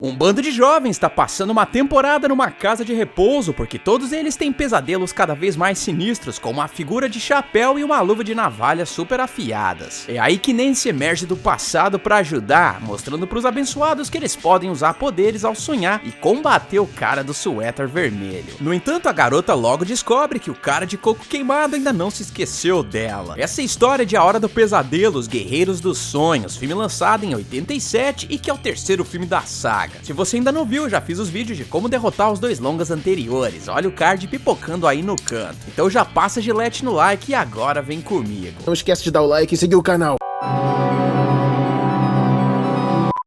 Um bando de jovens está passando uma temporada numa casa de repouso porque todos eles têm pesadelos cada vez mais sinistros, com uma figura de chapéu e uma luva de navalha super afiadas. É aí que Nancy emerge do passado para ajudar, mostrando para os abençoados que eles podem usar poderes ao sonhar e combater o cara do suéter vermelho. No entanto, a garota logo descobre que o cara de coco queimado ainda não se esqueceu dela. Essa é a história de A Hora do Pesadelo, Os Guerreiros dos Sonhos, filme lançado em 87 e que é o terceiro filme da saga. Se você ainda não viu, eu já fiz os vídeos de como derrotar os dois longas anteriores, olha o card pipocando aí no canto. Então já passa gilete no like e agora vem comigo. Não esquece de dar o like e seguir o canal.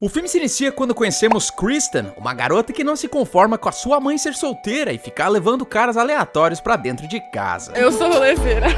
O filme se inicia quando conhecemos Kristen, uma garota que não se conforma com a sua mãe ser solteira e ficar levando caras aleatórios pra dentro de casa. Eu sou rolezeira.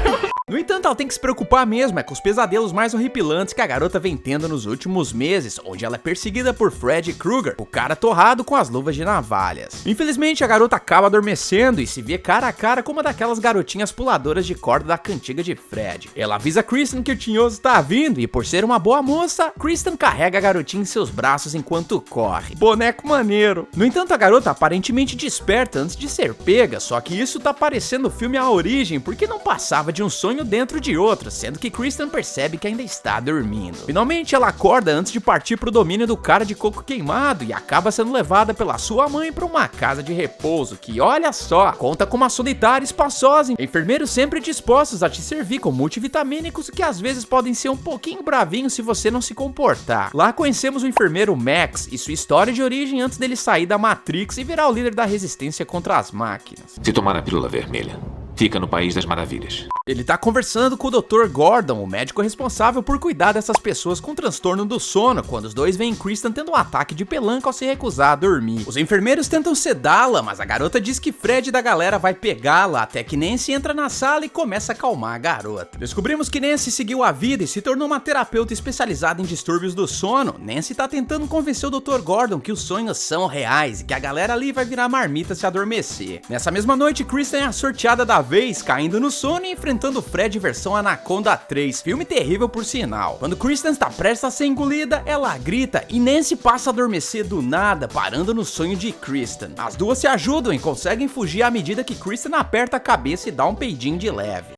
No entanto, ela tem que se preocupar mesmo com os pesadelos mais horripilantes que a garota vem tendo nos últimos meses, onde ela é perseguida por Freddy Krueger, o cara torrado com as luvas de navalhas. Infelizmente, a garota acaba adormecendo e se vê cara a cara com uma daquelas garotinhas puladoras de corda da cantiga de Fred. Ela avisa Kristen que o tinhoso tá vindo e, por ser uma boa moça, Kristen carrega a garotinha em seus braços enquanto corre. Boneco maneiro. No entanto, a garota aparentemente desperta antes de ser pega, só que isso tá parecendo o filme A Origem, porque não passava de um sonho dentro de outro, sendo que Kristen percebe que ainda está dormindo. Finalmente ela acorda antes de partir pro domínio do cara de coco queimado e acaba sendo levada pela sua mãe para uma casa de repouso que, olha só, conta com uma solitária espaçosa, enfermeiros sempre dispostos a te servir com multivitamínicos que às vezes podem ser um pouquinho bravinhos se você não se comportar. Lá conhecemos o enfermeiro Max e sua história de origem antes dele sair da Matrix e virar o líder da resistência contra as máquinas. Se tomar a pílula vermelha, fica no País das Maravilhas. Ele tá conversando com o Dr. Gordon, o médico responsável por cuidar dessas pessoas com transtorno do sono, quando os dois veem Kristen tendo um ataque de pelanca ao se recusar a dormir. Os enfermeiros tentam sedá-la, mas a garota diz que Fred da galera vai pegá-la, até que Nancy entra na sala e começa a acalmar a garota. Descobrimos que Nancy seguiu a vida e se tornou uma terapeuta especializada em distúrbios do sono. Nancy tá tentando convencer o Dr. Gordon que os sonhos são reais e que a galera ali vai virar marmita se adormecer. Nessa mesma noite, Kristen é a sorteada da vez, caindo no sono e enfrentando Fred versão Anaconda 3, filme terrível por sinal. Quando Kristen está prestes a ser engolida, ela grita e Nancy passa a adormecer do nada, parando no sonho de Kristen. As duas se ajudam e conseguem fugir à medida que Kristen aperta a cabeça e dá um peidinho de leve.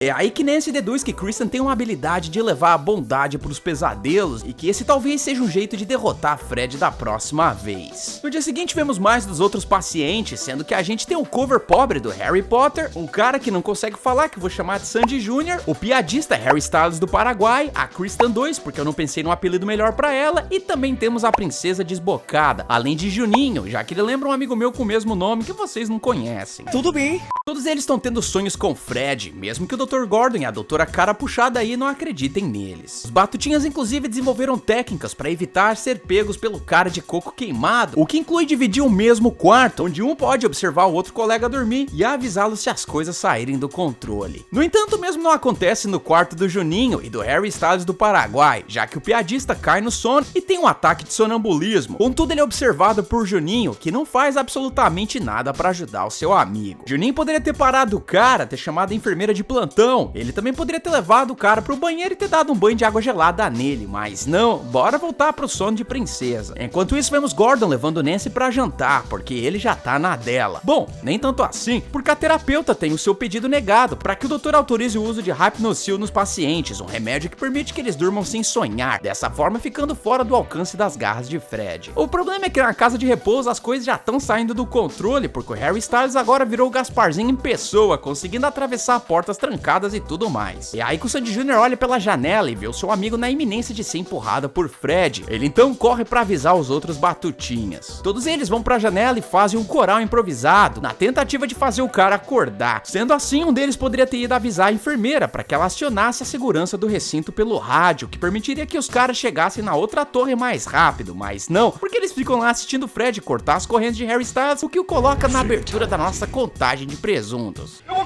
É aí que Nancy deduz que Kristen tem uma habilidade de levar a bondade pros pesadelos e que esse talvez seja um jeito de derrotar Fred da próxima vez. No dia seguinte vemos mais dos outros pacientes, sendo que a gente tem o cover pobre do Harry Potter, um cara que não consegue falar, que eu vou chamar de Sandy Jr., o piadista Harry Styles do Paraguai, a Kristen 2, porque eu não pensei num apelido melhor pra ela, e também temos a Princesa Desbocada, além de Juninho, já que ele lembra um amigo meu com o mesmo nome que vocês não conhecem. Tudo bem. Todos eles estão tendo sonhos com Fred, mesmo que o Dr. Gordon e a doutora cara puxada aí não acreditem neles. Os batutinhas inclusive desenvolveram técnicas para evitar ser pegos pelo cara de coco queimado, o que inclui dividir o mesmo quarto, onde um pode observar o outro colega dormir e avisá-lo se as coisas saírem do controle. No entanto, o mesmo não acontece no quarto do Juninho e do Harry Styles do Paraguai, já que o piadista cai no sono e tem um ataque de sonambulismo. Contudo, ele é observado por Juninho, que não faz absolutamente nada para ajudar o seu amigo. Juninho poderia ter parado o cara, ter chamado a enfermeira de plantão. Ele também poderia ter levado o cara pro banheiro e ter dado um banho de água gelada nele, mas não, bora voltar pro sono de princesa. Enquanto isso, vemos Gordon levando Nancy pra jantar, porque ele já tá na dela. Bom, nem tanto assim, porque a terapeuta tem o seu pedido negado para que o doutor autorize o uso de Hypnocil nos pacientes, um remédio que permite que eles durmam sem sonhar, dessa forma ficando fora do alcance das garras de Fred. O problema é que na casa de repouso as coisas já estão saindo do controle, porque o Harry Styles agora virou o Gasparzinho em pessoa, conseguindo atravessar portas trancadas e tudo mais. E aí que o Sandy Jr. olha pela janela e vê o seu amigo na iminência de ser empurrado por Fred. Ele então corre pra avisar os outros batutinhas. Todos eles vão pra janela e fazem um coral improvisado, na tentativa de fazer o cara acordar. Sendo assim, um deles poderia ter ido avisar a enfermeira para que ela acionasse a segurança do recinto pelo rádio, que permitiria que os caras chegassem na outra torre mais rápido, mas não, porque eles ficam lá assistindo Fred cortar as correntes de Harry Styles, o que o coloca na abertura da nossa contagem de presuntos. Eu vou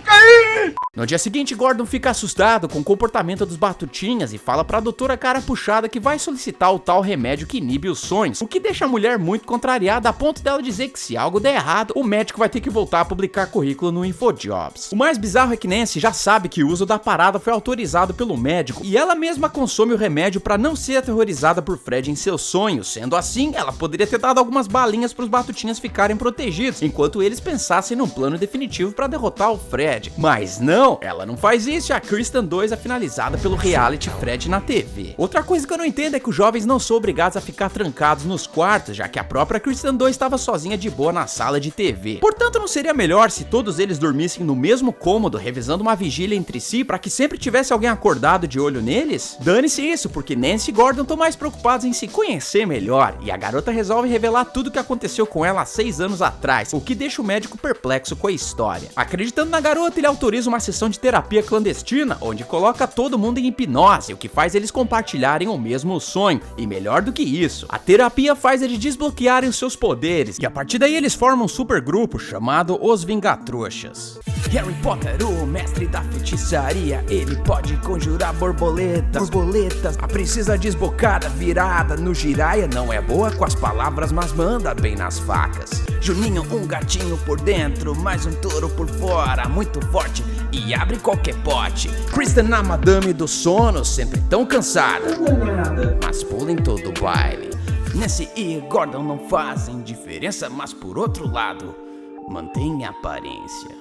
No dia seguinte, Gordon fica assustado com o comportamento dos Batutinhas e fala pra doutora Cara Puxada que vai solicitar o tal remédio que inibe os sonhos, o que deixa a mulher muito contrariada a ponto dela dizer que se algo der errado, o médico vai ter que voltar a publicar currículo no InfoJobs. O mais bizarro é que Nancy já sabe que o uso da parada foi autorizado pelo médico e ela mesma consome o remédio pra não ser aterrorizada por Fred em seus sonhos. Sendo assim, ela poderia ter dado algumas balinhas pros Batutinhas ficarem protegidos, enquanto eles pensassem num plano definitivo pra derrotar o Fred. Mas não, ela não faz isso e a Kristen 2 é finalizada pelo reality Fred na TV. Outra coisa que eu não entendo é que os jovens não são obrigados a ficar trancados nos quartos, já que a própria Kristen 2 estava sozinha de boa na sala de TV. Portanto, não seria melhor se todos eles dormissem no mesmo cômodo, revezando uma vigília entre si, para que sempre tivesse alguém acordado de olho neles? Dane-se isso, porque Nancy e Gordon estão mais preocupados em se conhecer melhor, e a garota resolve revelar tudo o que aconteceu com ela há 6 anos atrás, o que deixa o médico perplexo com a história. Acreditando na garota, ele autoriza uma sessão de terapia clandestina, onde coloca todo mundo em hipnose, o que faz eles compartilharem o mesmo sonho. E melhor do que isso, a terapia faz eles desbloquearem os seus poderes, e a partir daí eles formam um super grupo chamado Os Vingatrouxas. Harry Potter, o mestre da feitiçaria, ele pode conjurar borboletas. A princesa desbocada, virada no giraia, não é boa com as palavras, mas manda bem nas facas. Juninho, um gatinho por dentro, mais um touro por fora, muito forte e abre qualquer pote. Kristen, a madame do sono, sempre tão cansada, mas pula em todo o baile. Nancy e Gordon não fazem diferença, mas por outro lado, mantém a aparência.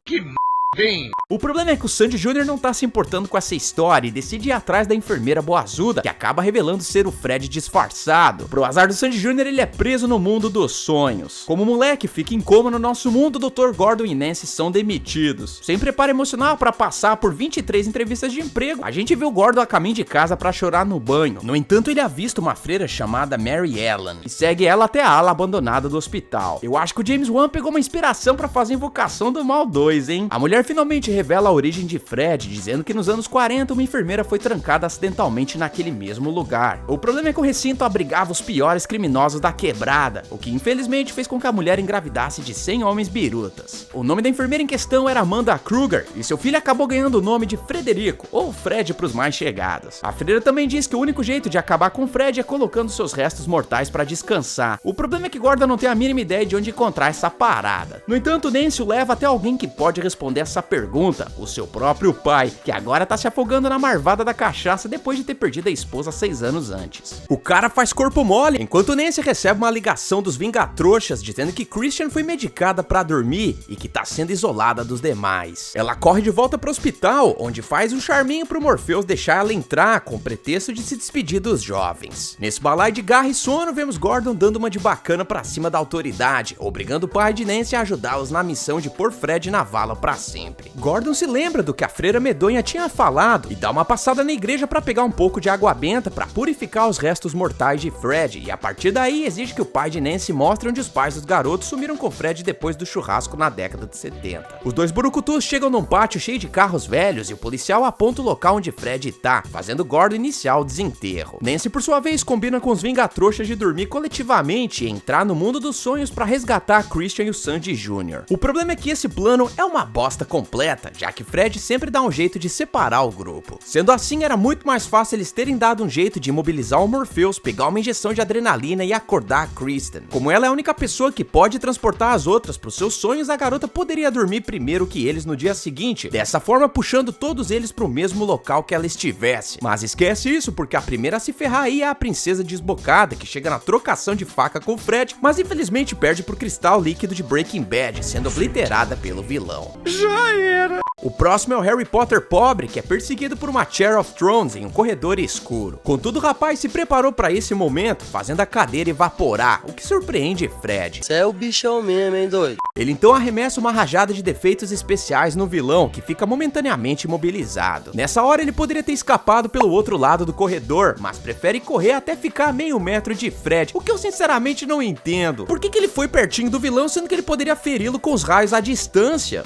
O problema é que o Sandy Jr. não tá se importando com essa história e decide ir atrás da enfermeira boazuda, que acaba revelando ser o Fred disfarçado. Pro azar do Sandy Jr., ele é preso no mundo dos sonhos. Como o moleque fica em coma no nosso mundo, o Dr. Gordon e Nancy são demitidos. Sem preparo emocional para passar por 23 entrevistas de emprego, a gente vê o Gordon a caminho de casa para chorar no banho. No entanto, ele avista uma freira chamada Mary Ellen e segue ela até a ala abandonada do hospital. Eu acho que o James Wan pegou uma inspiração para fazer Invocação do Mal 2, hein? A mulher finalmente revela a origem de Fred, dizendo que nos anos 40 uma enfermeira foi trancada acidentalmente naquele mesmo lugar. O problema é que o recinto abrigava os piores criminosos da quebrada, o que infelizmente fez com que a mulher engravidasse de 100 homens birutas. O nome da enfermeira em questão era Amanda Kruger, e seu filho acabou ganhando o nome de Frederico, ou Fred pros mais chegados. A freira também diz que o único jeito de acabar com Fred é colocando seus restos mortais para descansar. O problema é que Gordon não tem a mínima ideia de onde encontrar essa parada. No entanto, Nancy o leva até alguém que pode responder essa pergunta, o seu próprio pai, que agora tá se afogando na marvada da cachaça depois de ter perdido a esposa 6 anos antes. O cara faz corpo mole, enquanto Nancy recebe uma ligação dos Vingatrouxas dizendo que Kristen foi medicada pra dormir e que tá sendo isolada dos demais. Ela corre de volta pro hospital, onde faz um charminho pro Morpheus deixar ela entrar com o pretexto de se despedir dos jovens. Nesse balaio de garra e sono, vemos Gordon dando uma de bacana pra cima da autoridade, obrigando o pai de Nancy a ajudá-los na missão de pôr Fred na vala pra sempre. Gordon se lembra do que a freira medonha tinha falado e dá uma passada na igreja para pegar um pouco de água benta para purificar os restos mortais de Fred, e a partir daí exige que o pai de Nancy mostre onde os pais dos garotos sumiram com Fred depois do churrasco na década de 70. Os dois burucutus chegam num pátio cheio de carros velhos e o policial aponta o local onde Fred tá, fazendo Gordon iniciar o desenterro. Nancy, por sua vez, combina com os Vingatrouxas de dormir coletivamente e entrar no mundo dos sonhos para resgatar a Christian e o Sandy Jr. O problema é que esse plano é uma bosta completa, já que Fred sempre dá um jeito de separar o grupo. Sendo assim, era muito mais fácil eles terem dado um jeito de imobilizar o Morpheus, pegar uma injeção de adrenalina e acordar a Kristen. Como ela é a única pessoa que pode transportar as outras para os seus sonhos, a garota poderia dormir primeiro que eles no dia seguinte, dessa forma puxando todos eles para o mesmo local que ela estivesse. Mas esquece isso, porque a primeira a se ferrar aí é a princesa desbocada, que chega na trocação de faca com Fred, mas infelizmente perde pro cristal líquido de Breaking Bad, sendo obliterada pelo vilão. Já era! O próximo é o Harry Potter pobre, que é perseguido por uma Chair of Thrones em um corredor escuro. Contudo, o rapaz se preparou para esse momento, fazendo a cadeira evaporar, o que surpreende Fred. Cê é o bichão mesmo, hein, doido? Ele então arremessa uma rajada de defeitos especiais no vilão, que fica momentaneamente imobilizado. Nessa hora ele poderia ter escapado pelo outro lado do corredor, mas prefere correr até ficar a meio metro de Fred, o que eu sinceramente não entendo. Por que ele foi pertinho do vilão, sendo que ele poderia feri-lo com os raios à distância?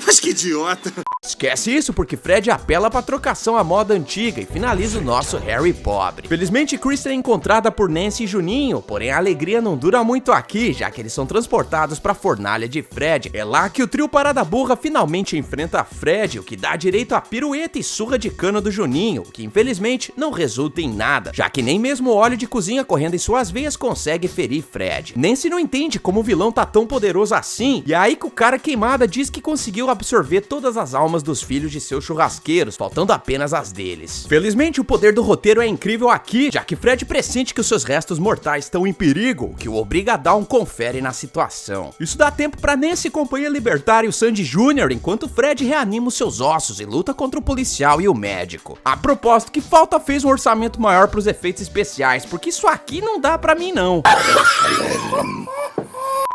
Mas que idiota! Esquece isso, porque Fred apela pra trocação à moda antiga e finaliza o nosso Harry pobre. Felizmente, Kristen é encontrada por Nancy e Juninho, porém a alegria não dura muito aqui, já que eles são transportados pra fornalha de Fred. É lá que o trio Parada Burra finalmente enfrenta Fred, o que dá direito a pirueta e surra de cano do Juninho, que infelizmente não resulta em nada, já que nem mesmo o óleo de cozinha correndo em suas veias consegue ferir Fred. Nancy não entende como o vilão tá tão poderoso assim, e é aí que o cara queimada diz que conseguiu absorver todas as almas dos filhos de seus churrasqueiros, faltando apenas as deles. Felizmente, o poder do roteiro é incrível aqui, já que Fred pressente que os seus restos mortais estão em perigo, o que o obriga a dar um confere na situação. Isso dá tempo pra Nancy e companhia libertar o Sandy Jr., enquanto Fred reanima os seus ossos e luta contra o policial e o médico. A propósito, que falta fez um orçamento maior pros efeitos especiais, porque isso aqui não dá pra mim não.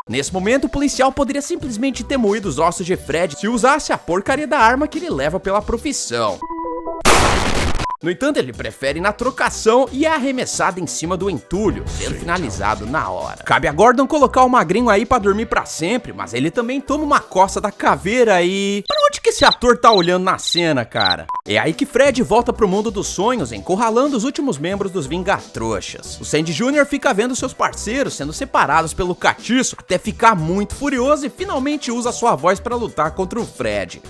Nesse momento, o policial poderia simplesmente ter moído os ossos de Fred se usasse a porcaria da arma que ele leva pela profissão. No entanto, ele prefere ir na trocação e é arremessado em cima do entulho, sendo finalizado na hora. Cabe a Gordon colocar o magrinho aí pra dormir pra sempre, mas ele também toma uma coça da caveira e... Pra onde que esse ator tá olhando na cena, cara? É aí que Fred volta pro mundo dos sonhos, encurralando os últimos membros dos Vingatrouxas. O Sandy Jr. fica vendo seus parceiros sendo separados pelo Catiço, até ficar muito furioso e finalmente usa sua voz pra lutar contra o Fred.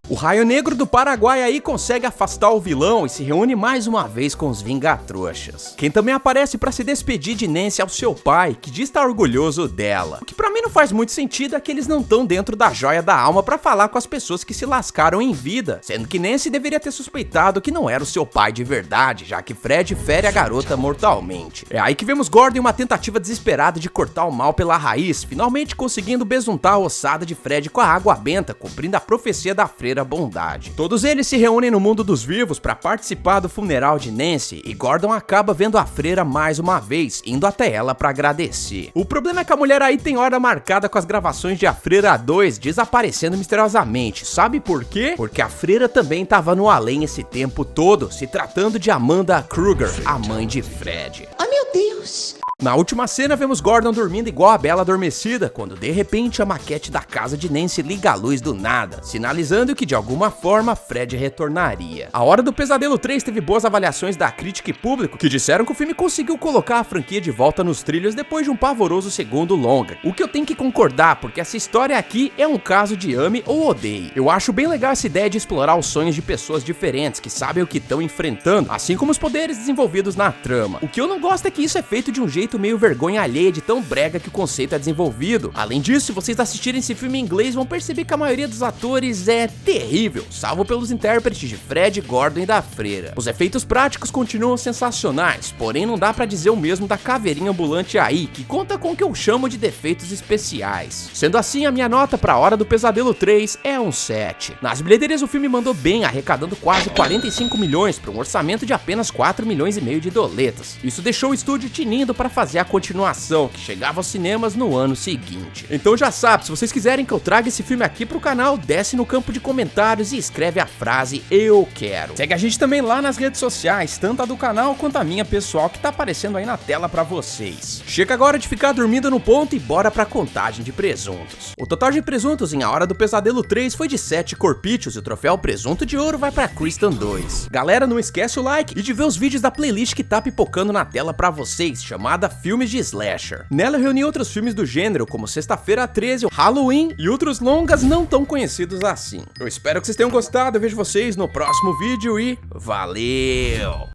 O Raio Negro do Paraguai aí consegue afastar o vilão e se reúne mais uma vez com os Vingatrouxas. Quem também aparece pra se despedir de Nancy é o seu pai, que diz estar orgulhoso dela. O que pra mim não faz muito sentido é que eles não estão dentro da joia da alma pra falar com as pessoas que se lascaram em vida, sendo que Nancy deveria ter suspeitado que não era o seu pai de verdade, já que Fred fere a garota mortalmente. É aí que vemos Gordon em uma tentativa desesperada de cortar o mal pela raiz, finalmente conseguindo besuntar a ossada de Fred com a água benta, cumprindo a profecia da freira Bondade. Todos eles se reúnem no mundo dos vivos para participar do funeral de Nancy e Gordon acaba vendo a freira mais uma vez, indo até ela para agradecer. O problema é que a mulher aí tem hora marcada com as gravações de A Freira 2 desaparecendo misteriosamente. Sabe por quê? Porque a freira também estava no além esse tempo todo, se tratando de Amanda Kruger, a mãe de Fred. Oh, meu Deus! Na última cena, vemos Gordon dormindo igual a Bela Adormecida, quando de repente a maquete da casa de Nancy liga a luz do nada, sinalizando que de alguma forma Fred retornaria. A Hora do Pesadelo 3 teve boas avaliações da crítica e público, que disseram que o filme conseguiu colocar a franquia de volta nos trilhos depois de um pavoroso segundo longa. O que eu tenho que concordar, porque essa história aqui é um caso de ame ou odeie. Eu acho bem legal essa ideia de explorar os sonhos de pessoas diferentes, que sabem o que estão enfrentando, assim como os poderes desenvolvidos na trama. O que eu não gosto é que isso é feito de um jeito meio vergonha alheia de tão brega que o conceito é desenvolvido. Além disso, se vocês assistirem esse filme em inglês, vão perceber que a maioria dos atores é terrível, salvo pelos intérpretes de Fred, Gordon e da freira. Os efeitos práticos continuam sensacionais, porém não dá pra dizer o mesmo da caveirinha ambulante aí, que conta com o que eu chamo de defeitos especiais. Sendo assim, a minha nota pra Hora do Pesadelo 3 é um 7. Nas bilheterias o filme mandou bem, arrecadando quase 45 milhões para um orçamento de apenas 4 milhões e meio de doletas. Isso deixou o estúdio tinindo para fazer a continuação, que chegava aos cinemas no ano seguinte. Então já sabe, se vocês quiserem que eu traga esse filme aqui pro canal, desce no campo de comentários e escreve a frase "eu quero". Segue a gente também lá nas redes sociais, tanto a do canal quanto a minha pessoal, que tá aparecendo aí na tela pra vocês. Chega agora de ficar dormindo no ponto e bora pra contagem de presuntos. O total de presuntos em A Hora do Pesadelo 3 foi de 7 corpítios e o troféu presunto de ouro vai pra Kristen 2. Galera, não esquece o like e de ver os vídeos da playlist que tá pipocando na tela pra vocês, chamada Filmes de Slasher. Nela eu reuni outros filmes do gênero, como Sexta-feira 13, Halloween e outros longas não tão conhecidos assim. Eu espero que vocês tenham gostado, eu vejo vocês no próximo vídeo e valeu!